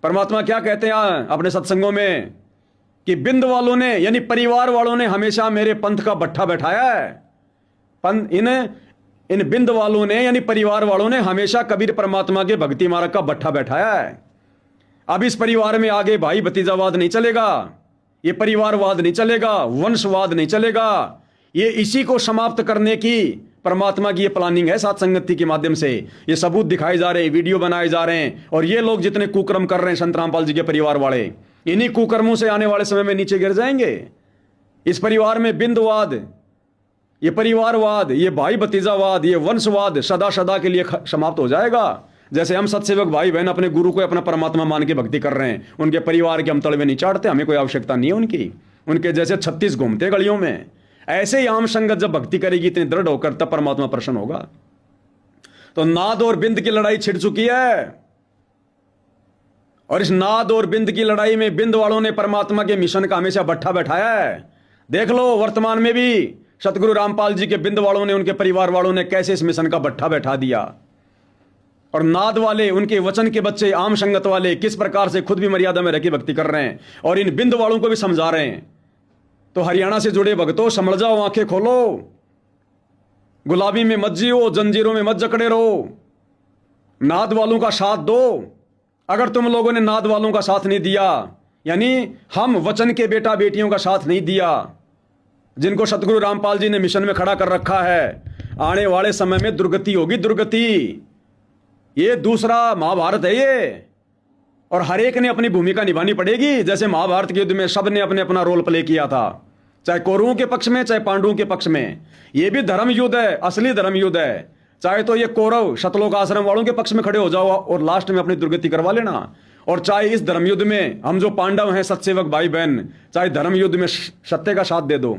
परमात्मा क्या कहते हैं अपने सत्संगों में कि बिंद वालों ने यानी परिवार वालों ने हमेशा मेरे पंथ का भट्ठा बैठाया है। इन बिंद वालों ने यानी परिवार वालों ने हमेशा कबीर परमात्मा के भक्ति मार्ग का भट्ठा बैठाया है। अब इस परिवार में आगे भाई भतीजावाद नहीं चलेगा, ये परिवारवाद नहीं चलेगा, वंशवाद नहीं चलेगा। ये इसी को समाप्त करने की परमात्मा की ये प्लानिंग है। साथ संगति के माध्यम से ये सबूत दिखाए जा रहे हैं, वीडियो बनाए जा रहे हैं। और ये लोग जितने कुकर्म कर रहे हैं संत रामपाल जी के परिवार वाले, इन्हीं कुकर्मों से आने वाले समय में नीचे गिर जाएंगे। इस परिवार में बिंदवाद, ये परिवारवाद, ये भाई भतीजावाद, ये वंशवाद सदा सदा के लिए समाप्त हो जाएगा। जैसे हम सत्सेवक भाई बहन अपने गुरु को अपना परमात्मा मान के भक्ति कर रहे हैं, उनके परिवार के हम तलवे नहीं चाटते, हमें कोई आवश्यकता नहीं है उनकी। उनके जैसे 36 घूमते गलियों में, ऐसे ही आम संगत जब भक्ति करेगी इतनी दृढ़ होकर, तब परमात्मा प्रसन्न होगा। तो नाद और बिंद की लड़ाई छिड़ चुकी है, और इस नाद और बिंद की लड़ाई में बिंद वालों ने परमात्मा के मिशन का हमेशा भट्ठा बैठाया है। देख लो वर्तमान में भी सतगुरु रामपाल जी के बिंद वालों ने, उनके परिवार वालों ने कैसे इस मिशन का भट्ठा बैठा दिया। और नाद वाले, उनके वचन के बच्चे, आम संगत वाले किस प्रकार से खुद भी मर्यादा में रह के भक्ति कर रहे हैं और इन बिंद वालों को भी समझा रहे हैं। तो हरियाणा से जुड़े भक्तों, समझ जाओ, आंखें खोलो, गुलाबी में मत जियो, जंजीरों में मत जकड़े रहो, नाद वालों का साथ दो। अगर तुम लोगों ने नाद वालों का साथ नहीं दिया, यानी हम वचन के बेटा बेटियों का साथ नहीं दिया, जिनको सतगुरु रामपाल जी ने मिशन में खड़ा कर रखा है, आने वाले समय में दुर्गति होगी, दुर्गति। ये दूसरा महाभारत है ये, और हर एक ने अपनी भूमिका निभानी पड़ेगी। जैसे महाभारत के युद्ध में सब ने अपने अपना रोल प्ले किया था, चाहे कौरवों के पक्ष में चाहे पांडवों के पक्ष में। ये भी धर्म युद्ध है, असली धर्म युद्ध है। चाहे तो ये कौरव शतलोक आश्रम वालों के पक्ष में खड़े हो जाओ और लास्ट में अपनी दुर्गति करवा लेना, और चाहे इस धर्म युद्ध में हम जो पांडव हैं सत्सेवक भाई बहन, चाहे धर्म युद्ध में सत्य का साथ दे दो।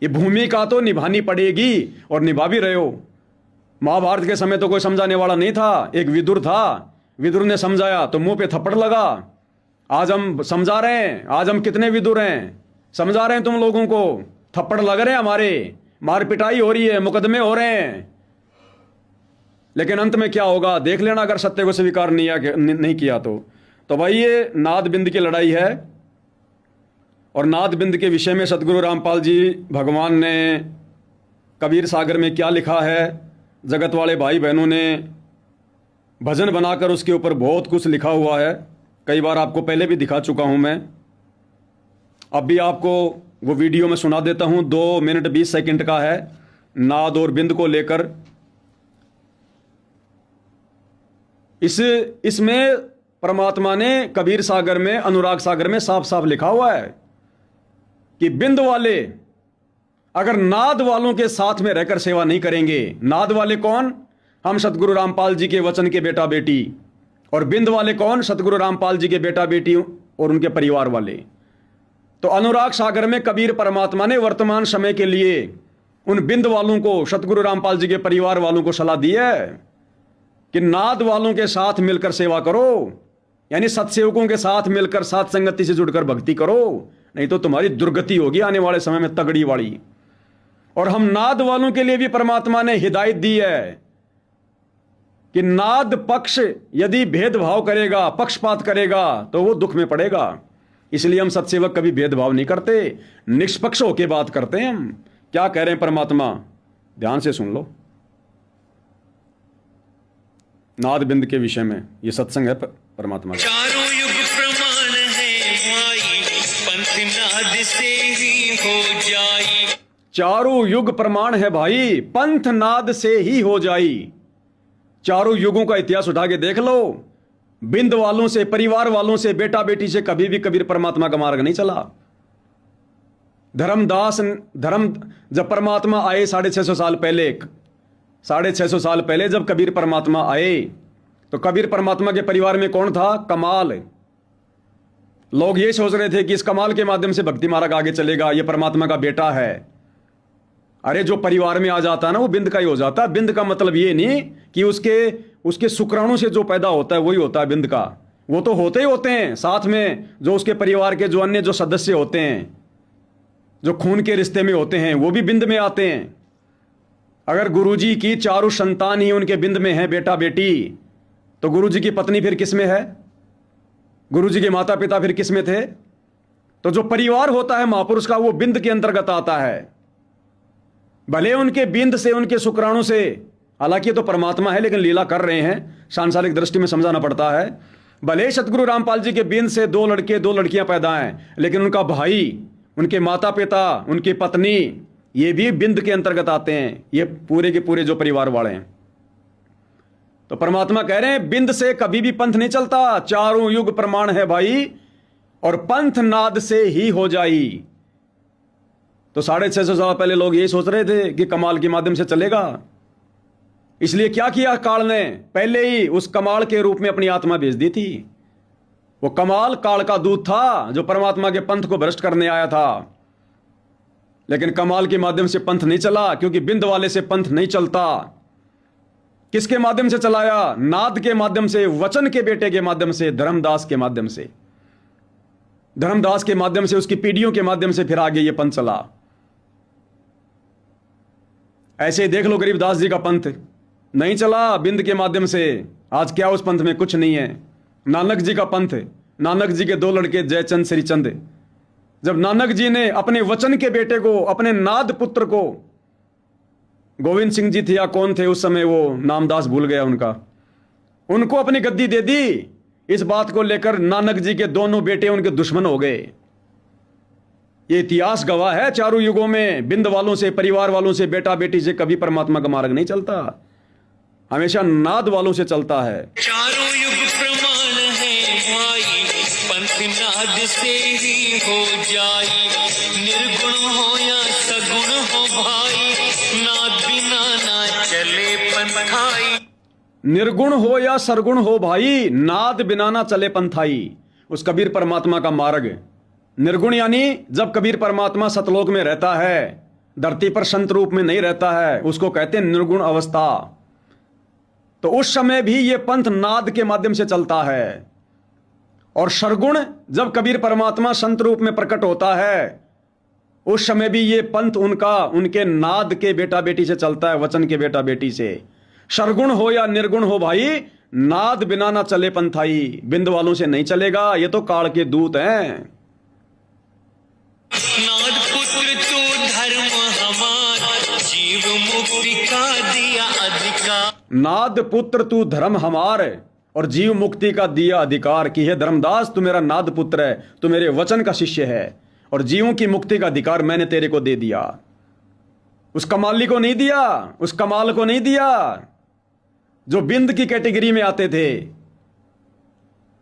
ये भूमिका तो निभानी पड़ेगी और निभा भी रहे हो। महाभारत के समय तो कोई समझाने वाला नहीं था, एक विदुर था, विदुर ने समझाया तो मुंह पे थप्पड़ लगा। आज हम समझा रहे हैं, आज हम कितने विदुर हैं, समझा रहे हैं तुम लोगों को, थप्पड़ लग रहे हैं हमारे, मार पिटाई हो रही है, मुकदमे हो रहे हैं। लेकिन अंत में क्या होगा देख लेना, अगर सत्य को स्वीकार नहीं किया तो भाई ये नाद बिंद की लड़ाई है। और नाद बिंद के विषय में सतगुरु रामपाल जी भगवान ने कबीर सागर में क्या लिखा है, जगत वाले भाई बहनों ने भजन बनाकर उसके ऊपर बहुत कुछ लिखा हुआ है। कई बार आपको पहले भी दिखा चुका हूं मैं, अब भी आपको वो वीडियो में सुना देता हूं। 2 मिनट 20 सेकंड का है, नाद और बिंद को लेकर। इसमें परमात्मा ने कबीर सागर में, अनुराग सागर में साफ साफ लिखा हुआ है कि बिंद वाले अगर नाद वालों के साथ में रहकर सेवा नहीं करेंगे, नाद वाले कौन, हम सतगुरु रामपाल जी के वचन के बेटा बेटी, और बिंद वाले कौन, सतगुरु रामपाल जी के बेटा बेटी और उनके परिवार वाले। तो अनुराग सागर में कबीर परमात्मा ने वर्तमान समय के लिए उन बिंद वालों को, सतगुरु रामपाल जी के परिवार वालों को सलाह दी है कि नाद वालों के साथ मिलकर सेवा करो, यानी सत्सेवकों के साथ मिलकर साथ संगति से जुड़कर भक्ति करो, नहीं तो तुम्हारी दुर्गति होगी आने वाले समय में तगड़ी वाली। और हम नाद वालों के लिए भी परमात्मा ने हिदायत दी है कि नाद पक्ष यदि भेदभाव करेगा, पक्षपात करेगा, तो वो दुख में पड़ेगा। इसलिए हम सत्सेवक कभी भेदभाव नहीं करते, निष्पक्ष होकर बात करते हैं। हम क्या कह रहे हैं परमात्मा, ध्यान से सुन लो। नाद बिंद के विषय में ये सत्संग है परमात्मा का। चारों युग प्रमाण है भाई, पंथ नाद से ही हो जाई। चारों युग प्रमाण है भाई, पंथ नाद से ही हो जाई। चारों युगों का इतिहास उठा के देख लो, बिंद वालों से, परिवार वालों से, बेटा बेटी से कभी भी कबीर परमात्मा का मार्ग नहीं चला। धर्म जब परमात्मा आए 650 साल पहले, 650 साल पहले जब कबीर परमात्मा आए, तो कबीर परमात्मा के परिवार में कौन था, कमाल। लोग ये सोच रहे थे कि इस कमाल के माध्यम से भक्ति मार्ग आगे चलेगा, ये परमात्मा का बेटा है। अरे जो परिवार में आ जाता है ना, वो बिंद का ही हो जाता है। बिंद का मतलब ये नहीं कि उसके शुक्राणु से जो पैदा होता है वही होता है बिंद का, वो तो होते ही होते हैं। साथ में जो उसके परिवार के जो अन्य जो सदस्य होते हैं, जो खून के रिश्ते में होते हैं, वो भी बिंद में आते हैं। अगर गुरुजी की चारों संतान ही उनके बिंद में है, बेटा बेटी, तो गुरुजी की पत्नी फिर किस में है? गुरु जी के माता पिता फिर किस में थे? तो जो परिवार होता है महापुरुष का, वो बिंद के अंतर्गत आता है। भले उनके बिंद से, उनके शुक्राणु से, हालांकि ये तो परमात्मा है लेकिन लीला कर रहे हैं, सांसारिक दृष्टि में समझाना पड़ता है। भले सतगुरु रामपाल जी के बिंद से 2 लड़के 2 लड़कियां पैदा हैं, लेकिन उनका भाई, उनके माता पिता, उनकी पत्नी, ये भी बिंद के अंतर्गत आते हैं। ये पूरे के पूरे जो परिवार वाले हैं। तो परमात्मा कह रहे हैं बिंद से कभी भी पंथ नहीं चलता, चारों युग प्रमाण है भाई, और पंथ नाद से ही हो जाई। तो 650 साल पहले लोग यही सोच रहे थे कि कमाल के माध्यम से चलेगा। इसलिए क्या किया काल ने? पहले ही उस कमाल के रूप में अपनी आत्मा भेज दी थी। वो कमाल काल का दूत था जो परमात्मा के पंथ को भ्रष्ट करने आया था। लेकिन कमाल के माध्यम से पंथ नहीं चला, क्योंकि बिंद वाले से पंथ नहीं चलता। किसके माध्यम से चलाया? नाद के माध्यम से, वचन के बेटे के माध्यम से, धर्मदास के माध्यम से। धर्मदास के माध्यम से, उसकी पीढ़ियों के माध्यम से फिर आगे ये पंथ चला। ऐसे देख लो गरीबदास जी का पंथ नहीं चला बिंद के माध्यम से। आज क्या उस पंथ में? कुछ नहीं है। नानक जी का पंथ, नानक जी के 2 लड़के जयचंद श्रीचंद, जब नानक जी ने अपने वचन के बेटे को, अपने नाद पुत्र को, गोविंद सिंह जी थे या कौन थे उस समय, वो नामदास भूल गया उनका, उनको अपनी गद्दी दे दी। इस बात को लेकर नानक जी के दोनों बेटे उनके दुश्मन हो गए। ये इतिहास गवाह है चारों युगों में, बिंद वालों से, परिवार वालों से, बेटा बेटी से कभी परमात्मा का मार्ग नहीं चलता, हमेशा नाद वालों से चलता है। चारों युग प्रमाण है भाई, पंथ नाद से ही हो जाई। निर्गुण हो या सगुण हो भाई, नाद बिना ना चले पंथाई। निर्गुण हो या सरगुण हो भाई, नाद बिना ना चले पंथाई। उस कबीर परमात्मा का मार्ग निर्गुण, यानी जब कबीर परमात्मा सतलोक में रहता है, धरती पर संत रूप में नहीं रहता है, उसको कहते हैं निर्गुण अवस्था। तो उस समय भी ये पंथ नाद के माध्यम से चलता है। और सरगुण, जब कबीर परमात्मा संत रूप में प्रकट होता है, उस समय भी ये पंथ उनका, उनके नाद के बेटा बेटी से चलता है, वचन के बेटा बेटी से। सरगुण हो या निर्गुण हो भाई, नाद बिना ना चले पंथाई। बिंद वालों से नहीं चलेगा, ये तो काल के दूत हैं। नाद पुत्र तो धर्म हमार, जीव मुक्ति का दिया अधिकार। नाद पुत्र तू धर्म हमार, और जीव मुक्ति का दिया अधिकार। की है धर्मदास, तू मेरा नाद पुत्र है, तू मेरे वचन का शिष्य है, और जीवों की मुक्ति का अधिकार मैंने तेरे को दे दिया। उस कमाली को नहीं दिया, उस कमाल को नहीं दिया जो बिंद की कैटेगरी में आते थे।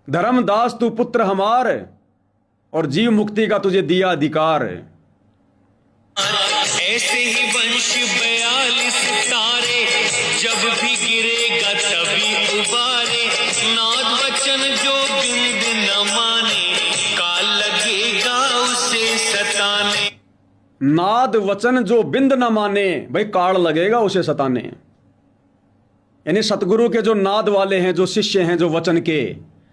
धर्मदास तू पुत्र हमार, और जीव मुक्ति का तुझे दिया अधिकार। ऐसे ही वंश 42 तारे, जब भी गिरेगा तभी उबारे। नाद वचन जो बिंद न माने, काल लगेगा उसे सताने। नाद वचन जो बिंद न माने, भाई काल लगेगा उसे सताने। यानी सतगुरु के जो नाद वाले हैं, जो शिष्य हैं, जो वचन के,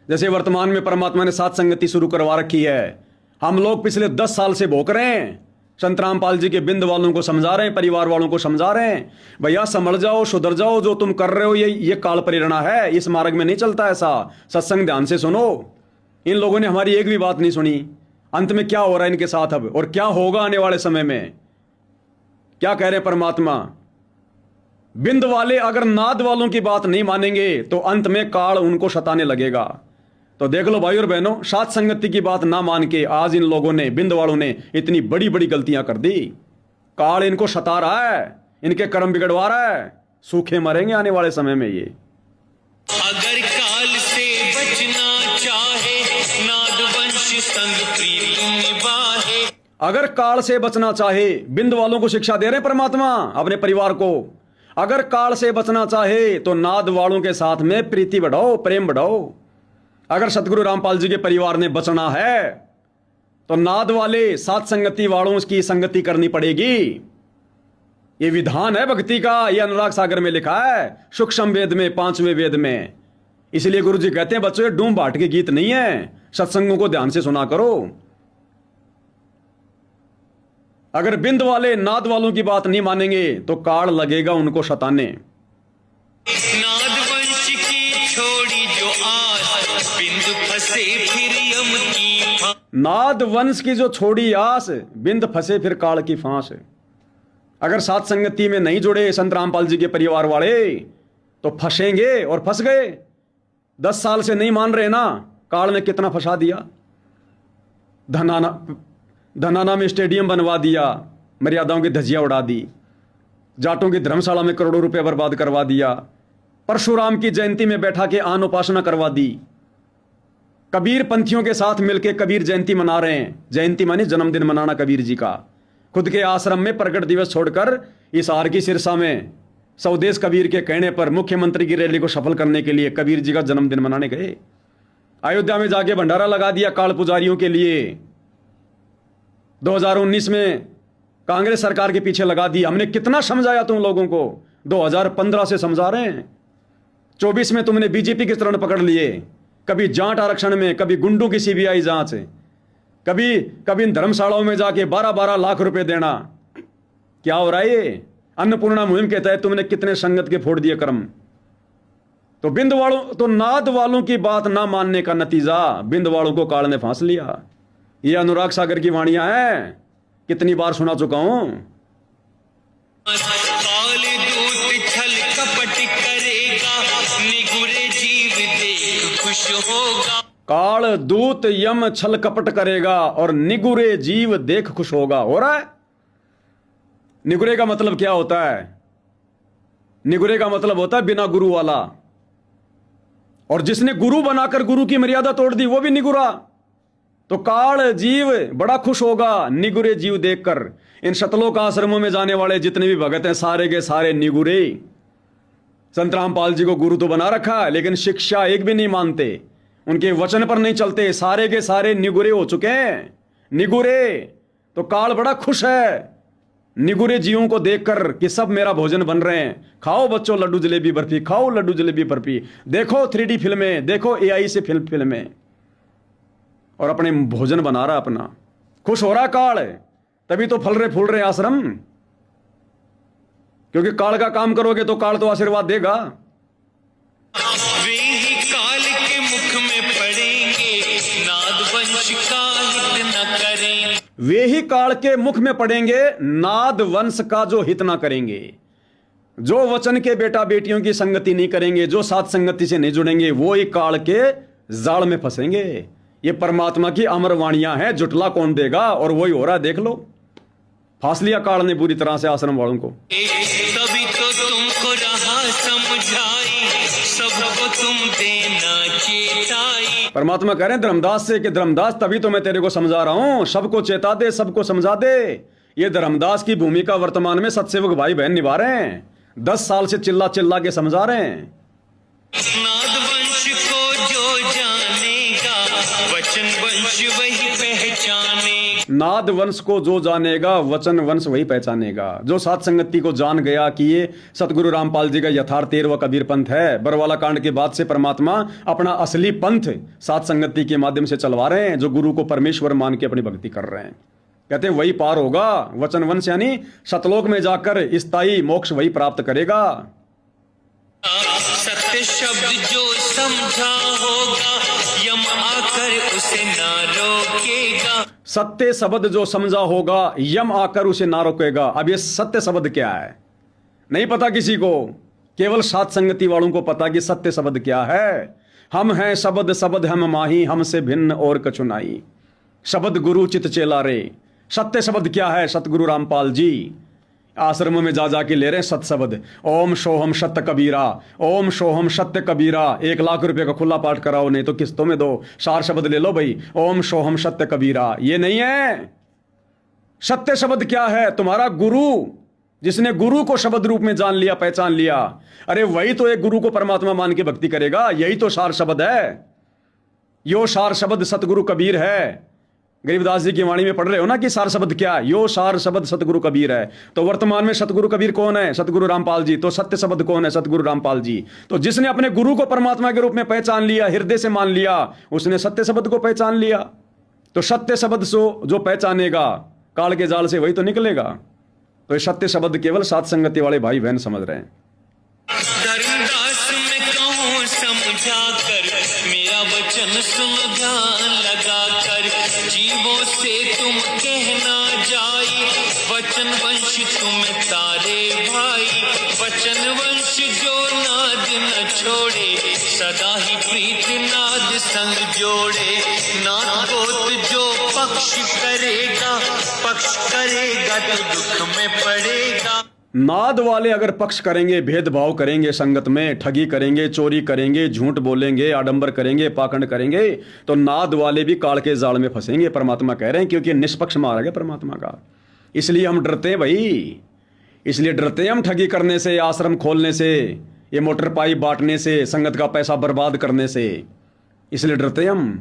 जैसे वर्तमान में परमात्मा ने सात संगति शुरू करवा रखी है। हम लोग पिछले 10 साल से भोग रहे हैं, संत रामपाल जी के बिंद वालों को समझा रहे हैं, परिवार वालों को समझा रहे हैं, भैया संभल जाओ, सुधर जाओ, जो तुम कर रहे हो ये काल प्रेरणा है, इस मार्ग में नहीं चलता ऐसा। सत्संग ध्यान से सुनो। इन लोगों ने हमारी एक भी बात नहीं सुनी। अंत में क्या हो रहा है इनके साथ अब, और क्या होगा आने वाले समय में? क्या कह रहे हैं परमात्मा? बिंद वाले अगर नाद वालों की बात नहीं मानेंगे तो अंत में काल उनको सताने लगेगा। तो देख लो भाई और बहनों, सात संगति की बात ना मान के आज इन लोगों ने, बिंद वालों ने, इतनी बड़ी बड़ी गलतियां कर दी। काल इनको सता रहा है, इनके कर्म बिगड़वा रहा है, सूखे मरेंगे आने वाले समय में ये। अगर काल से बचना चाहे, नाद वंश संग प्रीत निभाए। अगर काल से बचना चाहे, बिंद वालों को शिक्षा दे रहे हैं परमात्मा अपने परिवार को। अगर काल से बचना चाहे तो नाद वालों के साथ में प्रीति बढ़ाओ, प्रेम बढ़ाओ। अगर सतगुरु रामपाल जी के परिवार ने बचना है तो नाद वाले, सात संगति वालों की संगति करनी पड़ेगी। ये विधान है भक्ति का, ये अनुराग सागर में लिखा है, सूक्ष्म वेद में, 5वें वेद में। इसलिए गुरु जी कहते हैं बच्चों, ये डूम बाट के गीत नहीं है, सत्संगों को ध्यान से सुना करो। अगर बिंद वाले नाद वालों की बात नहीं मानेंगे तो काल लगेगा उनको सताने। नाद वंश की छोड़ी जो आस, बिंद फंसे फिर यम की फांस। नाद वंश की जो छोड़ी आस, बिंद फंसे फिर काल की फांस। अगर सात संगति में नहीं जुड़े संत रामपाल जी के परिवार वाले तो फंसेंगे, और फंस गए। 10 साल से नहीं मान रहे ना, काल ने कितना फंसा दिया। धनाना में स्टेडियम बनवा दिया, मर्यादाओं की धज्जियां उड़ा दी, जाटों की धर्मशाला में करोड़ों रुपए बर्बाद करवा दिया, परशुराम की जयंती में बैठा के आन उपासना करवा दी, कबीर पंथियों के साथ मिलकर कबीर जयंती मना रहे हैं। जयंती माने जन्मदिन मनाना कबीर जी का। खुद के आश्रम में प्रगट दिवस छोड़कर इस आर की सिरसा में स्वदेश कबीर के कहने पर मुख्यमंत्री की रैली को सफल करने के लिए कबीर जी का जन्मदिन मनाने गए। अयोध्या में जाके भंडारा लगा दिया काल पुजारियों के लिए। 2019 में कांग्रेस सरकार के पीछे लगा दी। हमने कितना समझाया तुम लोगों को, 2015 से समझा रहे हैं। 24 में तुमने बीजेपी के चरण पकड़ लिए, कभी जाट आरक्षण में, कभी गुंडों की सीबीआई जांच, कभी इन धर्मशालाओं में जाके 12-12 लाख रुपए देना। क्या हो रहा है ये? अन्नपूर्णा मुहिम के तहत तुमने कितने संगत के फोड़ दिए कर्म। तो बिंद वालों, तो नाद वालों की बात ना मानने का नतीजा बिंद वालों को काल ने फांस लिया। ये अनुराग सागर की वाणियां हैं, कितनी बार सुना चुका हूं। काल दूत छल कपट करेगा, निगुरे जीव देख खुश होगा। काल दूत यम छल कपट करेगा और निगुरे जीव देख खुश होगा। हो रहा है? निगुरे का मतलब क्या होता है? निगुरे का मतलब होता है बिना गुरु वाला। और जिसने गुरु बनाकर गुरु की मर्यादा तोड़ दी वो भी निगुरा। तो काल जीव बड़ा खुश होगा निगुरे जीव देखकर। इन शतलोक आश्रमों में जाने वाले जितने भी भगत हैं सारे के सारे निगुरे। संत रामपाल जी को गुरु तो बना रखा है, लेकिन शिक्षा एक भी नहीं मानते, उनके वचन पर नहीं चलते। सारे के सारे निगुरे हो चुके हैं, निगुरे। तो काल बड़ा खुश है निगुरे जीवों को देखकर कि सब मेरा भोजन बन रहे हैं। खाओ बच्चों लड्डू जलेबी बर्फी, खाओ लड्डू जलेबी बर्फी, देखो 3D फिल्में, देखो AI से फिल्में, और अपने भोजन बना रहा अपना। खुश हो रहा काल, तभी तो फल रहे फूल रहे आश्रम। क्योंकि काल का काम करोगे तो काल तो आशीर्वाद देगा। वे ही काल के मुख में पड़ेंगे, नाद वंश का हित न करें। वे ही काल के मुख में पड़ेंगे, नाद वंश का जो हित ना करेंगे। जो वचन के बेटा बेटियों की संगति नहीं करेंगे, जो साथ संगति से नहीं जुड़ेंगे, वो ही काल के जाल में फंसेंगे। ये परमात्मा की अमर वाणियां हैं, जुटला कौन देगा? और वही हो रहा है, देख लो। फांस लिया काल ने बुरी तरह से आश्रम वालों को। तभी तो तुमको रहा समझाई, सबको तुम देना चेताई। परमात्मा कह रहे हैं धर्मदास से कि धर्मदास तभी तो मैं तेरे को समझा रहा हूं, सबको चेता दे, सबको समझा दे। ये धर्मदास की भूमिका वर्तमान में सतसेवक भाई बहन निभा रहे हैं। 10 साल से चिल्ला चिल्ला के समझा रहे हैं। नाद वंश को जो जानेगा, वचन वंश वही पहचानेगा। नाद वंश को जो जानेगा, वचन वंश वही पहचानेगा। जो सात संगति को जान गया कि ये सतगुरु रामपाल जी का यथार्थ 13वां कबीर पंथ है। बरवाला कांड के बाद से परमात्मा अपना असली पंथ सात संगति के माध्यम से चलवा रहे हैं, जो गुरु को परमेश्वर मान के अपनी भक्ति कर रहे हैं। कहते हैं वही पार होगा। वचन वंश यानी सतलोक में जाकर स्थायी मोक्ष वही प्राप्त करेगा। सत्य शब्द जो समझा होगा, यम आकर उसे ना रोकेगा। सत्य शब्द जो समझा होगा, यम आकर उसे ना रोकेगा। अब ये सत्य शब्द क्या है नहीं पता किसी को, केवल सात संगति वालों को पता कि सत्य शब्द क्या है। हम हैं शब्द, शब्द हम माही, हमसे भिन्न और कछु नाई। शब्द गुरु चित चेला रे। सत्य शब्द क्या है? सतगुरु रामपाल जी आश्रमों में जा जाके ले रहे हैं सत शब्द। ओम सोहम सत्य कबीरा, ओम सोहम सत्य कबीरा। 1 लाख रुपए का खुला पाठ कराओ, नहीं तो किस्तों में दो। 4 शब्द ले लो भाई, ओम सोहम सत्य कबीरा। ये नहीं है सत्य शब्द। क्या है? तुम्हारा गुरु, जिसने गुरु को शब्द रूप में जान लिया, पहचान लिया। अरे वही तो एक गुरु को परमात्मा मान के भक्ति करेगा। यही तो सार शब्द है। यो सार शब्द सतगुरु कबीर है। गरीबदास जी की वाणी में पढ़ रहे हो ना कि सार शब्द क्या? यो सार शब्द सतगुरु कबीर है। तो वर्तमान में सतगुरु कबीर कौन है? सतगुरु रामपाल जी। तो सत्य शब्द कौन है? सतगुरु रामपाल जी। तो जिसने अपने गुरु को परमात्मा के रूप में पहचान लिया, हृदय से मान लिया, उसने सत्य शब्द को पहचान लिया। तो सत्य शब्द से जो पहचानेगा, काल के जाल से वही तो निकलेगा। तो ये सत्य शब्द केवल सात संगति वाले भाई बहन समझ रहे हैं। धर्मदास में कहूँ समझा कर, मेरा मेरा वचन सुन ध्यान लगा कर, जीवों से तुम कहना जाई, वचन वंश तुम तारे भाई, वचन वंश जो नाद न छोड़े, सदा ही प्रीत नाद संग जोड़े। नाद गोत जो पक्ष करेगा तो दुख में पड़ेगा। नाद वाले अगर पक्ष करेंगे, भेदभाव करेंगे, संगत में ठगी करेंगे, चोरी करेंगे, झूठ बोलेंगे, आडंबर करेंगे, पाखंड करेंगे, तो नाद वाले भी काल के जाल में फंसेंगे, परमात्मा कह रहे हैं, क्योंकि निष्पक्ष मार्ग है परमात्मा का। इसलिए हम डरते हैं भाई, इसलिए डरते हैं हम ठगी करने से, आश्रम खोलने से, ये मोटर पाइप बांटने से, संगत का पैसा बर्बाद करने से, इसलिए डरते हैं हम।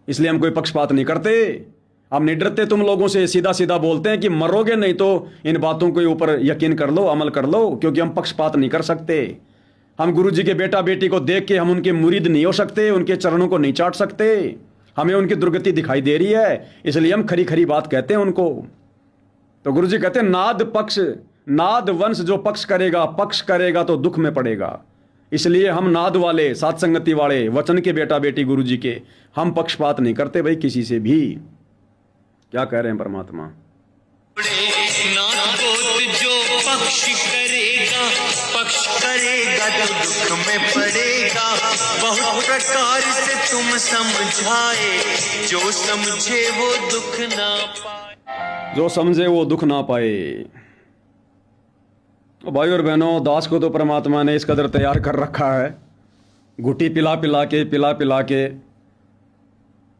इसलिए हम कोई पक्षपात नहीं करते, हम नहीं डरते तुम लोगों से, सीधा सीधा बोलते हैं कि मरोगे नहीं तो इन बातों के ऊपर यकीन कर लो, अमल कर लो, क्योंकि हम पक्षपात नहीं कर सकते। हम गुरु जी के बेटा बेटी को देख के हम उनके मुरीद नहीं हो सकते, उनके चरणों को नहीं चाट सकते, हमें उनकी दुर्गति दिखाई दे रही है, इसलिए हम खरी खरी बात कहते हैं उनको। तो गुरु जी कहते हैं नाद वंश जो पक्ष करेगा तो दुख में पड़ेगा। इसलिए हम नाद वाले, सात संगति वाले, वचन के बेटा बेटी गुरु जी के, हम पक्षपात नहीं करते भाई किसी से भी। क्या कह रहे हैं परमात्मा? नाद गोत जो पक्ष करेगा तो दुख में पड़ेगा। बहुत प्रकार से तुम समझाए, जो समझे वो दुख ना पाए, जो समझे वो दुख ना पाए। तो भाई और बहनों, दास को तो परमात्मा ने इस कदर तैयार कर रखा है, घुटी पिला पिला के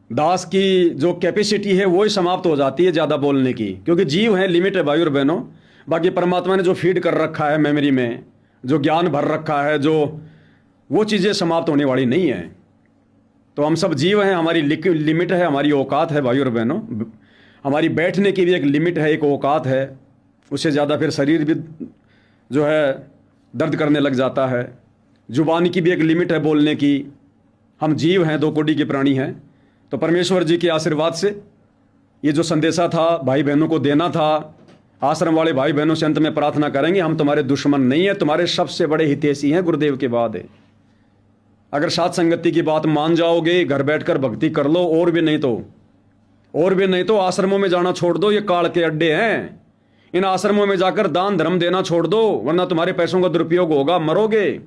दास की जो कैपेसिटी है वो ही समाप्त हो जाती है ज़्यादा बोलने की, क्योंकि जीव है, लिमिट है भाई और बहनों। बाकी परमात्मा ने जो फीड कर रखा है मेमोरी में, जो ज्ञान भर रखा है, जो वो चीज़ें समाप्त होने वाली नहीं है। तो हम सब जीव हैं, हमारी लिमिट है, हमारी औकात है भाई और बहनों। हमारी बैठने की भी एक लिमिट है, एक औकात है, उससे ज़्यादा फिर शरीर भी जो है दर्द करने लग जाता है। जुबान की भी एक लिमिट है बोलने की। हम जीव हैं, 2 कोटि के प्राणी हैं। तो परमेश्वर जी के आशीर्वाद से ये जो संदेशा था भाई बहनों को देना था, आश्रम वाले भाई बहनों से अंत में प्रार्थना करेंगे, हम तुम्हारे दुश्मन नहीं है, तुम्हारे सबसे बड़े हितैषी हैं गुरुदेव के बाद है। अगर सात संगति की बात मान जाओगे, घर बैठकर भक्ति कर लो, और भी नहीं तो आश्रमों में जाना छोड़ दो, ये काल के अड्डे हैं। इन आश्रमों में जाकर दान धर्म देना छोड़ दो, वरना तुम्हारे पैसों का दुरुपयोग होगा, मरोगे।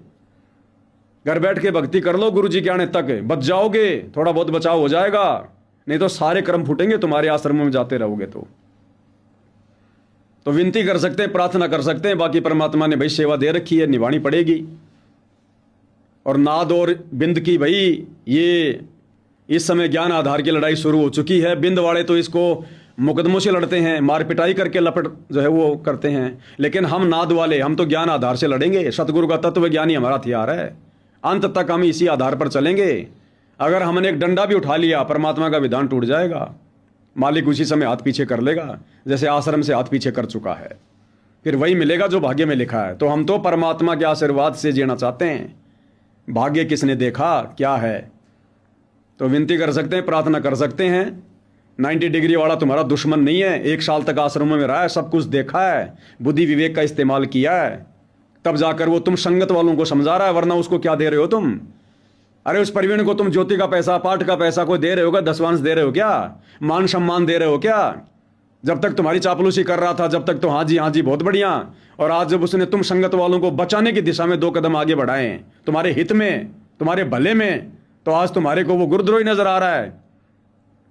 घर बैठ के भक्ति कर लो, गुरु जी के आने तक बच जाओगे, थोड़ा बहुत बचाव हो जाएगा, नहीं तो सारे कर्म फूटेंगे तुम्हारे आश्रमों में जाते रहोगे। तो विनती कर सकते हैं, प्रार्थना कर सकते हैं, बाकी परमात्मा ने भाई सेवा दे रखी है, निभानी पड़ेगी। और नाद और बिंद की भाई ये इस समय ज्ञान आधार की लड़ाई शुरू हो चुकी है। बिंद वाले तो इसको मुकदमों से लड़ते हैं, मार पिटाई करके लपट जो है वो करते हैं, लेकिन हम नाद वाले, हम तो ज्ञान आधार से लड़ेंगे। सतगुरु का तत्व ज्ञान ही हमारा हथियार है, अंत तक हम इसी आधार पर चलेंगे। अगर हमने एक डंडा भी उठा लिया, परमात्मा का विधान टूट जाएगा, मालिक उसी समय हाथ पीछे कर लेगा, जैसे आश्रम से हाथ पीछे कर चुका है। फिर वही मिलेगा जो भाग्य में लिखा है। तो हम तो परमात्मा के आशीर्वाद से जीना चाहते हैं, भाग्य किसने देखा क्या है। तो विनती कर सकते हैं, प्रार्थना कर सकते हैं। 90 डिग्री वाला तुम्हारा दुश्मन नहीं है, 1 साल तक आश्रमों में रहा है, सब कुछ देखा है, बुद्धि विवेक का इस्तेमाल किया है, तब जाकर वो तुम संगत वालों को समझा रहा है, वरना उसको क्या दे रहे हो तुम? अरे उस प्रवीण को तुम ज्योति का पैसा, पाठ का पैसा कोई दे रहे हो क्या? दसवांश दे रहे हो क्या? मान सम्मान दे रहे हो क्या? जब तक तुम्हारी चापलूसी कर रहा था, जब तक तो हाँ जी बहुत बढ़िया, और आज जब उसने तुम संगत वालों को बचाने की दिशा में 2 कदम आगे बढ़ाए, तुम्हारे हित में, तुम्हारे भले में, तो आज तुम्हारे को वो गुरुद्रोही नजर आ रहा है,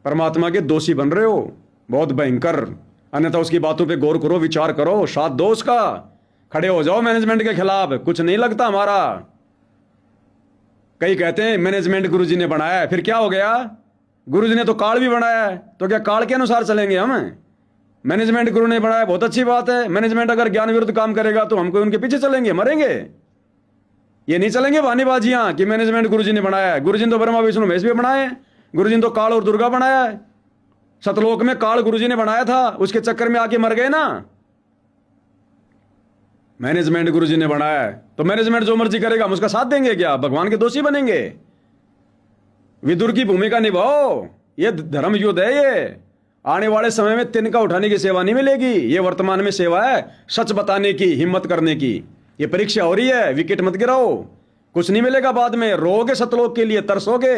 परमात्मा के दोषी बन रहे हो, बहुत भयंकर। अन्यथा उसकी बातों पे गौर करो, विचार करो, साथ दो उसका, खड़े हो जाओ मैनेजमेंट के खिलाफ। कुछ नहीं लगता हमारा। कई कहते हैं मैनेजमेंट गुरुजी ने बनाया है, फिर क्या हो गया? गुरुजी ने तो काल भी बनाया है, तो क्या काल के अनुसार चलेंगे हम? मैनेजमेंट गुरु ने बनाया, बहुत अच्छी बात है। मैनेजमेंट अगर ज्ञान विरुद्ध काम करेगा तो हमको उनके पीछे चलेंगे, मरेंगे। ये नहीं चलेंगे बहानेबाजियां कि मैनेजमेंट गुरुजी ने बनाया है। गुरुजी ने तो ब्रह्मा विष्णु महेश भी बनाए, गुरुजी ने तो काल और दुर्गा बनाया है। सतलोक में काल गुरुजी ने बनाया था, उसके चक्कर में आके मर गए ना। मैनेजमेंट गुरुजी ने बनाया है, तो मैनेजमेंट जो मर्जी करेगा हम उसका साथ देंगे क्या? भगवान के दोषी बनेंगे? विदुर की भूमिका निभाओ, ये धर्म युद्ध है। ये आने वाले समय में तिनका उठाने की सेवा नहीं मिलेगी, ये वर्तमान में सेवा है, सच बताने की, हिम्मत करने की। ये परीक्षा हो रही है, विकेट मत गिराओ। कुछ नहीं मिलेगा बाद में, रोगे सतलोक के लिए, तरसोगे,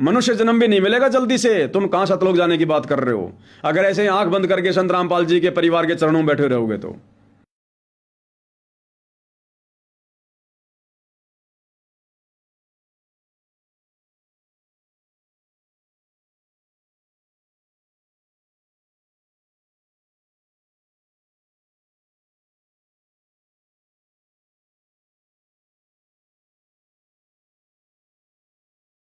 मनुष्य जन्म भी नहीं मिलेगा जल्दी से। तुम कहां सतलोक जाने की बात कर रहे हो अगर ऐसे ही आंख बंद करके संत रामपाल जी के परिवार के चरणों में बैठे रहोगे तो।